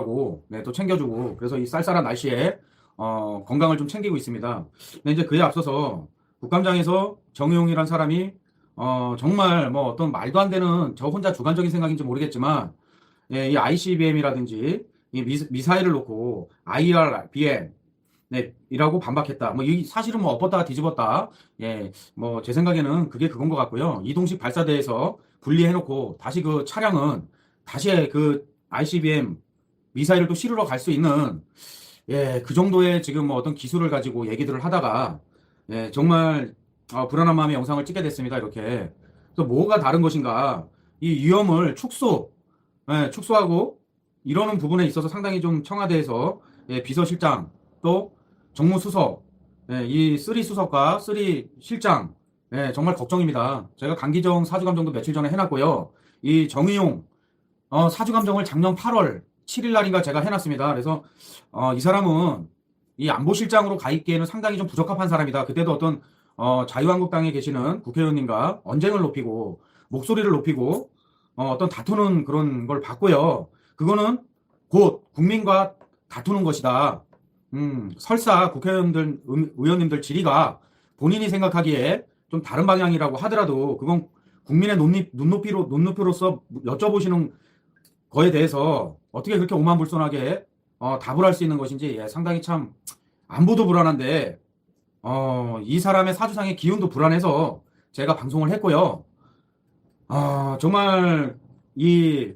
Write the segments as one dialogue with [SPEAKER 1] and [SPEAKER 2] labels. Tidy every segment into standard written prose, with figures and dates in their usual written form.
[SPEAKER 1] 하고, 네, 또 챙겨주고, 그래서 이 쌀쌀한 날씨에, 건강을 좀 챙기고 있습니다. 근데 이제 그에 앞서서 국감장에서 정의용이란 사람이, 정말 뭐 어떤 말도 안 되는 저 혼자 주관적인 생각인지 모르겠지만, 예, 이 ICBM이라든지 이 미사일을 놓고 IRBM, 네, 이라고 반박했다. 뭐, 이 사실은 뭐 엎었다가 뒤집었다. 예, 뭐, 제 생각에는 그게 그건 것 같고요. 이동식 발사대에서 분리해놓고 다시 그 차량은 다시 그 ICBM 미사일을 또 실으러 갈 수 있는, 예, 그 정도의 지금 뭐 어떤 기술을 가지고 얘기들을 하다가, 예, 정말, 불안한 마음의 영상을 찍게 됐습니다. 이렇게. 그래서 뭐가 다른 것인가. 이 위험을 예, 축소하고 이러는 부분에 있어서 상당히 좀 청와대에서, 예, 비서실장 또 정무수석, 예, 이 쓰리 수석과 쓰리 실장, 예, 정말 걱정입니다. 제가 강기정 사주감정도 며칠 전에 해놨고요. 이 정의용 사주감정을 작년 8월 7일 날인가 제가 해놨습니다. 그래서 이 사람은 이 안보실장으로 가 있기에는 상당히 좀 부적합한 사람이다. 그때도 어떤 자유한국당에 계시는 국회의원님과 언쟁을 높이고 목소리를 높이고 어떤 다투는 그런 걸 봤고요. 그거는 곧 국민과 다투는 것이다. 설사 국회의원들, 의원님들 질의가 본인이 생각하기에 좀 다른 방향이라고 하더라도 그건 국민의 눈높이로서 여쭤보시는 거에 대해서 어떻게 그렇게 오만불손하게 답을 할 수 있는 것인지, 예, 상당히 참 안보도 불안한데 이 사람의 사주상의 기운도 불안해서 제가 방송을 했고요. 정말 이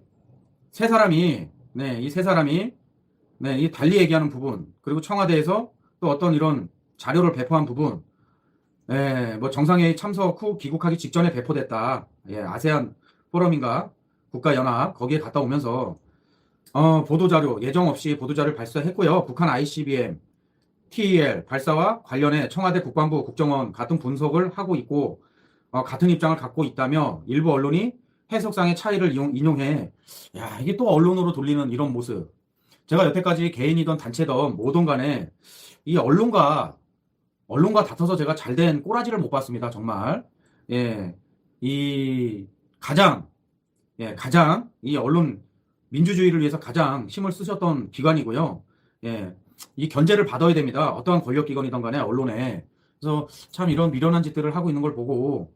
[SPEAKER 1] 세 사람이, 네, 이 세 사람이, 네, 이 달리 얘기하는 부분, 그리고 청와대에서 또 어떤 이런 자료를 배포한 부분, 예, 뭐 정상회의 참석 후 귀국하기 직전에 배포됐다. 예, 아세안 포럼인가 국가연합 거기에 갔다 오면서 보도자료 예정 없이 보도자료를 발사했고요. 북한 ICBM, TEL 발사와 관련해 청와대 국방부 국정원 같은 분석을 하고 있고 같은 입장을 갖고 있다며 일부 언론이 해석상의 차이를 인용해, 야, 이게 또 언론으로 돌리는 이런 모습. 제가 여태까지 개인이든 단체든 뭐든 간에 이 언론과 다퉈서 제가 잘된 꼬라지를 못 봤습니다. 정말. 예. 이 가장, 예, 가장 이 언론 민주주의를 위해서 가장 힘을 쓰셨던 기관이고요. 예. 이 견제를 받아야 됩니다. 어떠한 권력기관이든 간에 언론에. 그래서 참 이런 미련한 짓들을 하고 있는 걸 보고,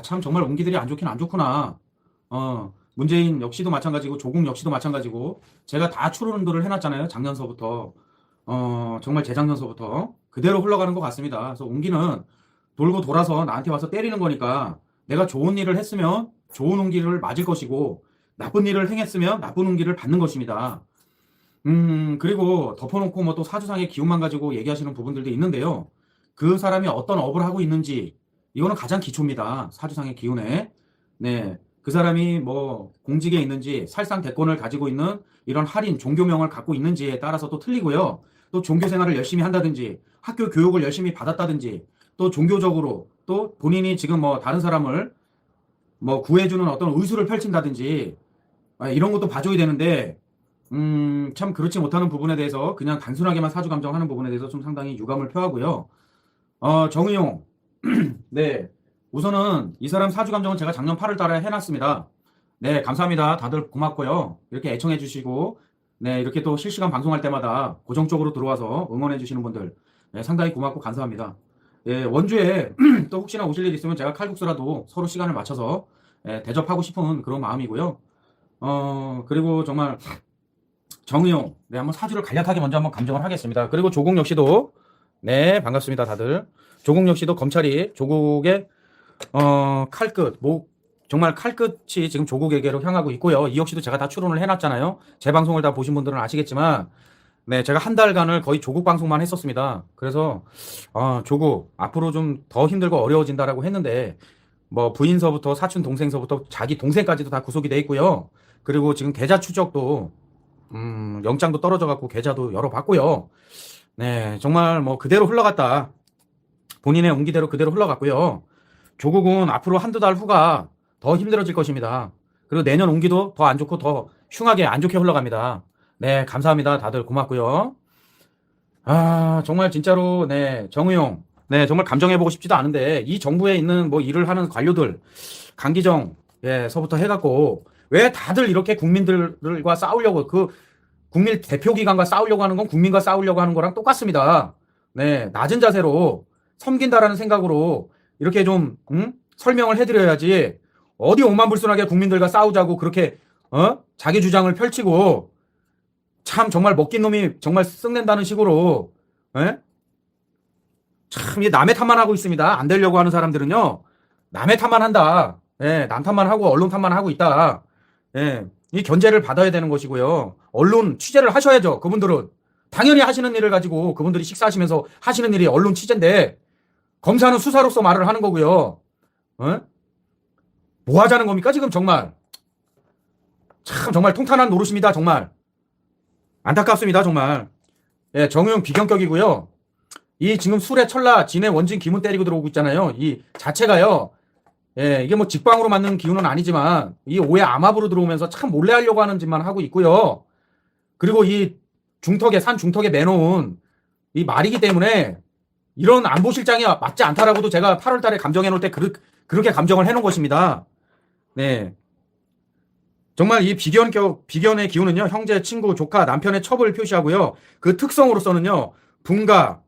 [SPEAKER 1] 참 정말 운기들이 안 좋긴 안 좋구나. 문재인 역시도 마찬가지고 조국 역시도 마찬가지고 제가 다 추론들을 해놨잖아요. 작년서부터. 정말 재작년서부터 그대로 흘러가는 것 같습니다. 그래서 운기는 돌고 돌아서 나한테 와서 때리는 거니까 내가 좋은 일을 했으면 좋은 운기를 맞을 것이고 나쁜 일을 행했으면 나쁜 운기를 받는 것입니다. 그리고 덮어놓고 뭐 또 사주상의 기운만 가지고 얘기하시는 부분들도 있는데요. 그 사람이 어떤 업을 하고 있는지 이거는 가장 기초입니다. 사주상의 기운에. 네. 그 사람이 뭐 공직에 있는지 살상 대권을 가지고 있는 이런 할인 종교명을 갖고 있는지에 따라서 또 틀리고요. 또 종교 생활을 열심히 한다든지 학교 교육을 열심히 받았다든지 또 종교적으로 또 본인이 지금 뭐 다른 사람을 뭐 구해주는 어떤 의술을 펼친다든지 이런 것도 봐줘야 되는데 참 그렇지 못하는 부분에 대해서 그냥 단순하게만 사주 감정하는 부분에 대해서 좀 상당히 유감을 표하고요. 정의용, 네, 우선은 이 사람 사주 감정은 제가 작년 8월 달에 해놨습니다. 네, 감사합니다. 다들 고맙고요. 이렇게 애청해 주시고, 네, 이렇게 또 실시간 방송할 때마다 고정적으로 들어와서 응원해 주시는 분들, 네, 상당히 고맙고 감사합니다. 예, 원주에 또 혹시나 오실 일 있으면 제가 칼국수라도 서로 시간을 맞춰서, 예, 대접하고 싶은 그런 마음이고요. 그리고 정말 정의용, 네, 한번 사주를 간략하게 먼저 한번 감정을 하겠습니다. 그리고 조국 역시도, 네, 반갑습니다, 다들. 조국 역시도 검찰이 조국의 칼끝, 정말 칼끝이 지금 조국에게로 향하고 있고요. 이 역시도 제가 다 추론을 해놨잖아요. 제 방송을 다 보신 분들은 아시겠지만, 네, 제가 한 달간을 거의 조국 방송만 했었습니다. 그래서 조국 앞으로 좀 더 힘들고 어려워진다라고 했는데, 뭐 부인서부터 사촌 동생서부터 자기 동생까지도 다 구속이 돼 있고요. 그리고 지금 계좌 추적도 영장도 떨어져 갖고 계좌도 열어봤고요. 네, 정말 뭐 그대로 흘러갔다. 본인의 운기대로 그대로 흘러갔고요. 조국은 앞으로 한두 달 후가 더 힘들어질 것입니다. 그리고 내년 운기도 더 안 좋고 더 흉하게 안 좋게 흘러갑니다. 네, 감사합니다. 다들 고맙고요. 정말 진짜로, 네, 정의용, 네, 정말 감정해보고 싶지도 않은데 이 정부에 있는 뭐 일을 하는 관료들, 강기정, 예, 서부터 해갖고 왜 다들 이렇게 국민들과 싸우려고 국민 대표기관과 싸우려고 하는 건 국민과 싸우려고 하는 거랑 똑같습니다. 네, 낮은 자세로 섬긴다라는 생각으로 이렇게 좀 설명을 해드려야지 어디 오만불순하게 국민들과 싸우자고 그렇게 자기 주장을 펼치고 참 정말 먹긴 놈이 정말 쓱낸다는 식으로 예? 참 이게 남의 탓만 하고 있습니다. 안 되려고 하는 사람들은요. 남의 탓만 한다. 예, 남 탓만 하고 언론 탓만 하고 있다. 예, 이 견제를 받아야 되는 것이고요. 언론 취재를 하셔야죠. 그분들은 당연히 하시는 일을 가지고 그분들이 식사하시면서 하시는 일이 언론 취재인데 검사는 수사로서 말을 하는 거고요. 어? 뭐 하자는 겁니까 지금 정말. 참 정말 통탄한 노릇입니다. 정말 안타깝습니다. 정말. 예, 정우영 비경격이고요. 이 지금 술에 철라 진의 원진 기문 때리고 들어오고 있잖아요. 이 자체가요. 예, 이게 뭐 직방으로 맞는 기운은 아니지만 이 오해 암압으로 들어오면서 참 몰래 하려고 하는 짓만 하고 있고요. 그리고 이 중턱에 산 중턱에 매놓은 이 말이기 때문에 이런 안보실장이 맞지 않다라고도 제가 8월 달에 감정해 놓을 때 그렇게 감정을 해 놓은 것입니다. 네. 정말 이 비견의 기운은요. 형제, 친구, 조카, 남편의 첩을 표시하고요. 그 특성으로서는요. 분가,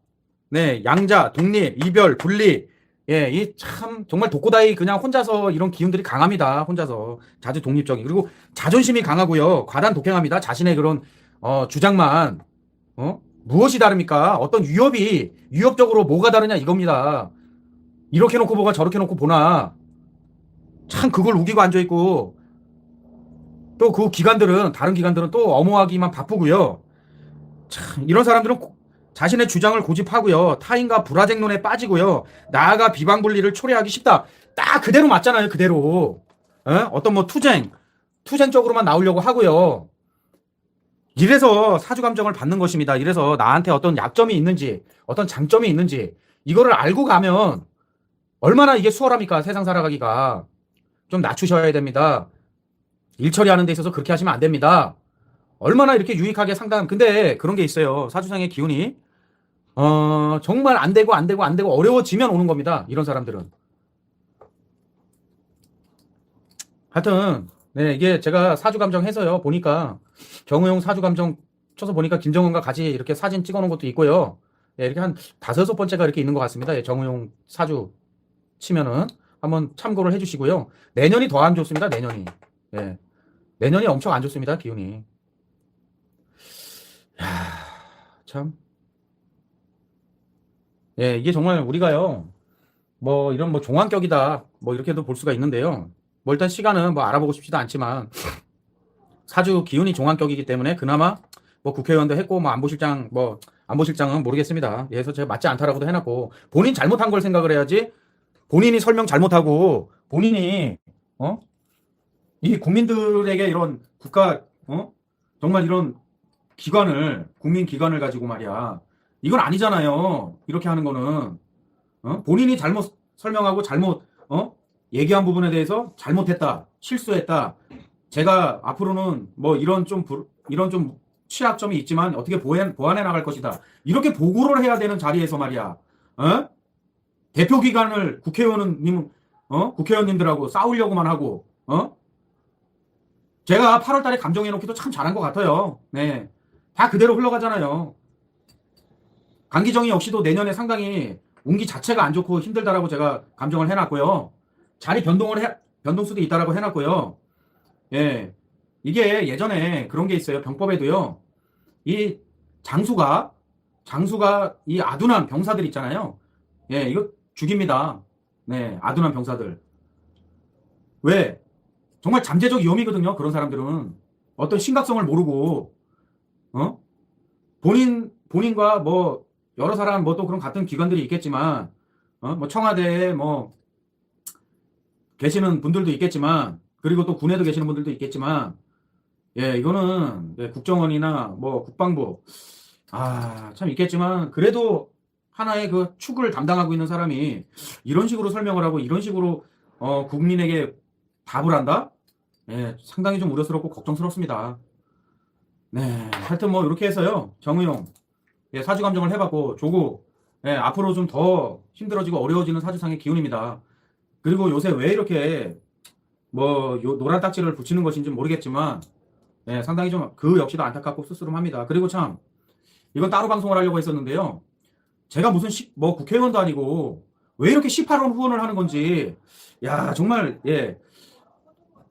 [SPEAKER 1] 네, 양자, 독립, 이별, 분리. 예, 이 참 정말 독고다이 그냥 혼자서 이런 기운들이 강합니다. 혼자서 자주 독립적인 그리고 자존심이 강하고요. 과단 독행합니다. 자신의 그런 주장만 무엇이 다릅니까? 어떤 위협적으로 뭐가 다르냐 이겁니다. 이렇게 놓고 보가 저렇게 놓고 보나 참 그걸 우기고 앉아 있고 또 그 다른 기관들은 또 엄호하기만 바쁘고요. 참 이런 사람들은 자신의 주장을 고집하고요. 타인과 불화쟁론에 빠지고요. 나아가 비방분리를 초래하기 쉽다. 딱 그대로 맞잖아요. 그대로. 어떤 뭐 투쟁적으로만 나오려고 하고요. 이래서 사주감정을 받는 것입니다. 이래서 나한테 어떤 약점이 있는지 어떤 장점이 있는지 이거를 알고 가면 얼마나 이게 수월합니까? 세상 살아가기가. 좀 낮추셔야 됩니다. 일 처리하는 데 있어서 그렇게 하시면 안 됩니다. 얼마나 이렇게 유익하게 근데 그런 게 있어요. 사주상의 기운이 정말 안 되고 어려워지면 오는 겁니다. 이런 사람들은. 하여튼 네, 이게 제가 사주감정 해서요. 보니까 정우용 사주감정 쳐서 보니까 김정은과 같이 이렇게 사진 찍어놓은 것도 있고요. 네, 이렇게 한 5-6번째가 이렇게 있는 것 같습니다. 예, 정우용 사주 치면은 한번 참고를 해주시고요. 내년이 더 안 좋습니다. 내년이. 예, 내년이 엄청 안 좋습니다. 기운이. 야, 참. 예, 이게 정말 우리가요, 뭐, 이런 뭐 종합격이다, 뭐, 이렇게도 볼 수가 있는데요. 뭐, 일단 시간은 뭐 알아보고 싶지도 않지만, 사주 기운이 종합격이기 때문에 그나마 뭐 국회의원도 했고, 뭐, 안보실장은 모르겠습니다. 예, 그래서 제가 맞지 않다라고도 해놨고, 본인 잘못한 걸 생각을 해야지, 본인이 설명 잘못하고, 본인이, 이 국민들에게 이런 정말 이런 국민 기관을 가지고 말이야. 이건 아니잖아요. 이렇게 하는 거는. 본인이 잘못 설명하고 얘기한 부분에 대해서 잘못했다. 실수했다. 제가 앞으로는 뭐 이런 좀 취약점이 있지만 어떻게 보완해 나갈 것이다. 이렇게 보고를 해야 되는 자리에서 말이야. 대표기관을 국회의원님들하고 싸우려고만 하고, 제가 8월 달에 감정해놓기도 참 잘한 것 같아요. 네. 다 그대로 흘러가잖아요. 강기정이 역시도 내년에 상당히 운기 자체가 안 좋고 힘들다라고 제가 감정을 해놨고요. 자리 변동수도 있다라고 해놨고요. 예. 이게 예전에 그런 게 있어요. 병법에도요. 이 장수가 이 아둔한 병사들 있잖아요. 예, 이거 죽입니다. 네, 아둔한 병사들. 왜? 정말 잠재적 위험이거든요. 그런 사람들은 어떤 심각성을 모르고 본인과 뭐 여러 사람 뭐 또 그런 같은 기관들이 있겠지만 뭐 청와대에 뭐 계시는 분들도 있겠지만 그리고 또 군에도 계시는 분들도 있겠지만 예, 이거는 국정원이나 뭐 국방부 참 있겠지만 그래도 하나의 그 축을 담당하고 있는 사람이 이런 식으로 설명을 하고 이런 식으로 국민에게 답을 한다? 예, 상당히 좀 우려스럽고 걱정스럽습니다. 네, 하여튼 뭐 이렇게 해서요. 정우용 예, 사주감정을 해봤고 조국 예, 앞으로 좀 더 힘들어지고 어려워지는 사주상의 기운입니다. 그리고 요새 왜 이렇게 뭐 노란 딱지를 붙이는 것인지 모르겠지만 예, 상당히 좀 그 역시도 안타깝고 씁쓸합니다. 그리고 참 이건 따로 방송을 하려고 했었는데요. 제가 무슨 뭐 국회의원도 아니고 왜 이렇게 18원 후원을 하는 건지, 야 정말 예,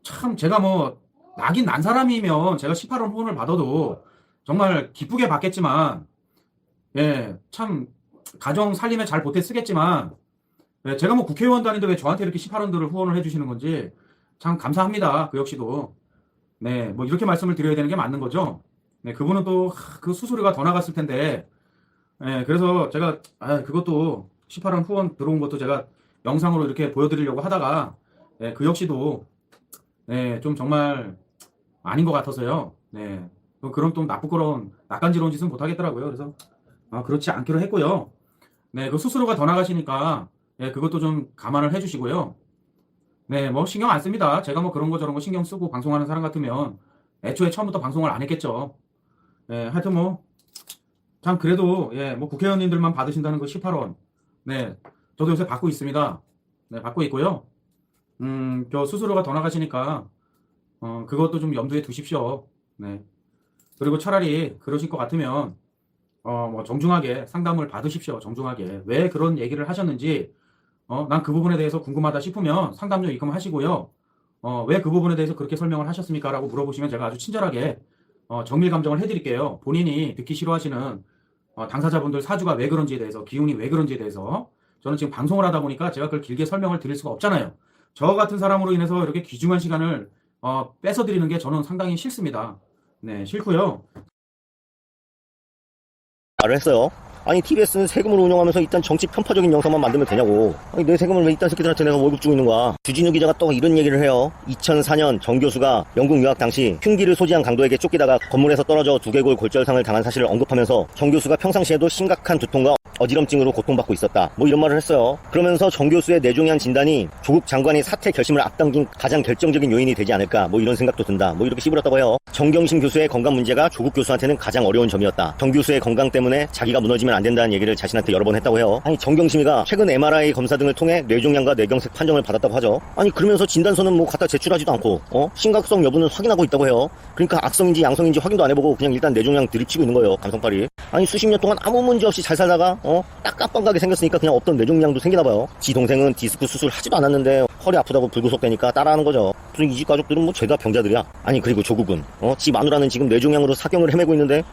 [SPEAKER 1] 참 제가 뭐 나긴 난 사람이면 제가 18원 후원을 받아도 정말 기쁘게 받겠지만, 예, 참 가정 살림에 잘 보태 쓰겠지만, 예, 제가 뭐 국회의원도 아닌데 왜 저한테 이렇게 18원들을 후원을 해주시는 건지 참 감사합니다. 그 역시도. 네, 뭐 이렇게 말씀을 드려야 되는 게 맞는 거죠. 네, 그분은 또 그 수수료가 더 나갔을 텐데, 예, 그래서 제가 그것도 18원 후원 들어온 것도 제가 영상으로 이렇게 보여드리려고 하다가, 예, 그 역시도 네, 좀 정말 아닌 것 같아서요. 네, 그런 또 나쁘거런 낯간지러운 짓은 못 하겠더라고요. 그래서 그렇지 않기로 했고요. 네, 그 수수료가 더 나가시니까 예, 그것도 좀 감안을 해주시고요. 네, 뭐 신경 안 씁니다. 제가 뭐 그런 거 저런 거 신경 쓰고 방송하는 사람 같으면 애초에 처음부터 방송을 안 했겠죠. 예, 하여튼 뭐 참 그래도 예, 뭐 국회의원님들만 받으신다는 거 18원. 네, 저도 요새 받고 있습니다. 네, 받고 있고요. 저 수수료가 더 나가시니까 그것도 좀 염두에 두십시오. 네. 그리고 차라리 그러실 것 같으면 뭐 정중하게 상담을 받으십시오. 정중하게 왜 그런 얘기를 하셨는지, 난 그 부분에 대해서 궁금하다 싶으면 상담료 입금하시고요. 왜 그 부분에 대해서 그렇게 설명을 하셨습니까? 라고 물어보시면 제가 아주 친절하게 정밀 감정을 해드릴게요. 본인이 듣기 싫어하시는 당사자분들 사주가 왜 그런지에 대해서, 기운이 왜 그런지에 대해서 저는 지금 방송을 하다 보니까 제가 그걸 길게 설명을 드릴 수가 없잖아요. 저 같은 사람으로 인해서 이렇게 귀중한 시간을 뺏어드리는 게 저는 상당히 싫습니다. 네, 싫고요.
[SPEAKER 2] 말을 했어요. 아니 TBS는 세금을 운영하면서 일단 정치 편파적인 영상만 만들면 되냐고. 아니 내 세금을 왜 이딴 새끼들한테 내가 월급 주고 있는 거야. 주진우 기자가 또 이런 얘기를 해요. 2004년 정 교수가 영국 유학 당시 흉기를 소지한 강도에게 쫓기다가 건물에서 떨어져 두개골 골절상을 당한 사실을 언급하면서 정 교수가 평상시에도 심각한 두통과 어지럼증으로 고통받고 있었다. 뭐 이런 말을 했어요. 그러면서 정 교수의 뇌종양 진단이 조국 장관이 사퇴 결심을 앞당긴 가장 결정적인 요인이 되지 않을까, 뭐 이런 생각도 든다. 뭐 이렇게 씹으렸다고 해요. 정경심 교수의 건강 문제가 조국 교수한테는 가장 어려운 점이었다. 정 교수의 건강 때문에 자기가 무너지면 안 된다는 얘기를 자신한테 여러 번 했다고 해요. 아니 정경심이가 최근 MRI 검사 등을 통해 뇌종양과 뇌경색 판정을 받았다고 하죠. 아니 그러면서 진단서는 뭐 갖다 제출하지도 않고 심각성 여부는 확인하고 있다고 해요. 그러니까 악성인지 양성인지 확인도 안 해보고 그냥 일단 뇌종양 들이치고 있는 거예요. 감성팔이. 아니 수십 년 동안 아무 문제 없이 잘 살다가 딱 깜빡하게 생겼으니까 그냥 없던 뇌종양도 생기나봐요. 지 동생은 디스크 수술 하지도 않았는데 허리 아프다고 불구속되니까 따라하는 거죠. 무슨 이 집 가족들은 뭐 죄다 병자들이야. 아니 그리고 조국은 지 마누라는 지금 뇌종양으로 사경을 헤매고 있는데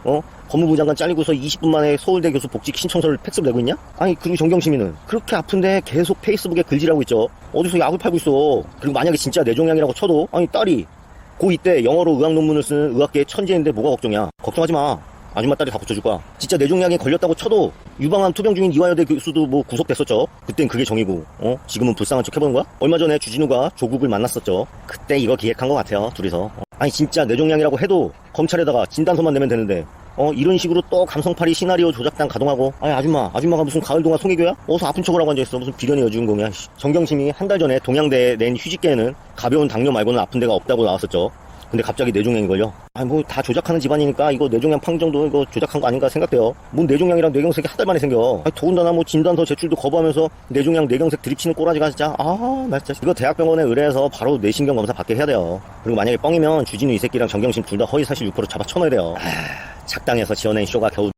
[SPEAKER 2] 법무부 장관 잘리고서 20분 만에 서울대 교수 복직 신청서를 팩스로 내고 있냐? 아니 그리고 정경심이는 그렇게 아픈데 계속 페이스북에 글질하고 있죠. 어디서 약을 팔고 있어. 그리고 만약에 진짜 뇌종양이라고 쳐도 아니 딸이 고2 때 영어로 의학 논문을 쓰는 의학계의 천재인데 뭐가 걱정이야. 걱정하지 마. 아줌마 딸이 다 붙여줄 거야. 진짜 뇌종양에 걸렸다고 쳐도 유방암 투병 중인 이화여대 교수도 뭐 구속됐었죠. 그땐 그게 정이고 지금은 불쌍한 척 해보는 거야? 얼마 전에 주진우가 조국을 만났었죠. 그때 이거 기획한 것 같아요. 둘이서. 아니 진짜 뇌종양이라고 해도 검찰에다가 진단서만 내면 되는데 이런 식으로 또 감성팔이 시나리오 조작단 가동하고. 아니 아줌마가 무슨 가을동안 송혜교야? 어서 아픈 척을 하고 앉아있어. 무슨 비련의 여주인공이야. 정경심이 한 달 전에 동양대에 낸 휴직계에는 가벼운 당뇨 말고는 아픈 데가 없다고 나왔었죠. 근데 갑자기 뇌종양이 걸려? 아니 뭐 다 조작하는 집안이니까 이거 뇌종양 판정도 이거 조작한 거 아닌가 생각돼요. 뭔 뇌종양이랑 뇌경색이 한 달 만에 생겨. 아니 더군다나 뭐 진단서 제출도 거부하면서 뇌종양 뇌경색 들이치는 꼬라지가 진짜 나 진짜 이거 대학병원에 의뢰해서 바로 뇌신경 검사 받게 해야 돼요. 그리고 만약에 뻥이면 주진우 이 새끼랑 정경심 둘 다 허위사실 6% 잡아 쳐넣어야 돼요. 착당해서 지어낸 쇼가 겨우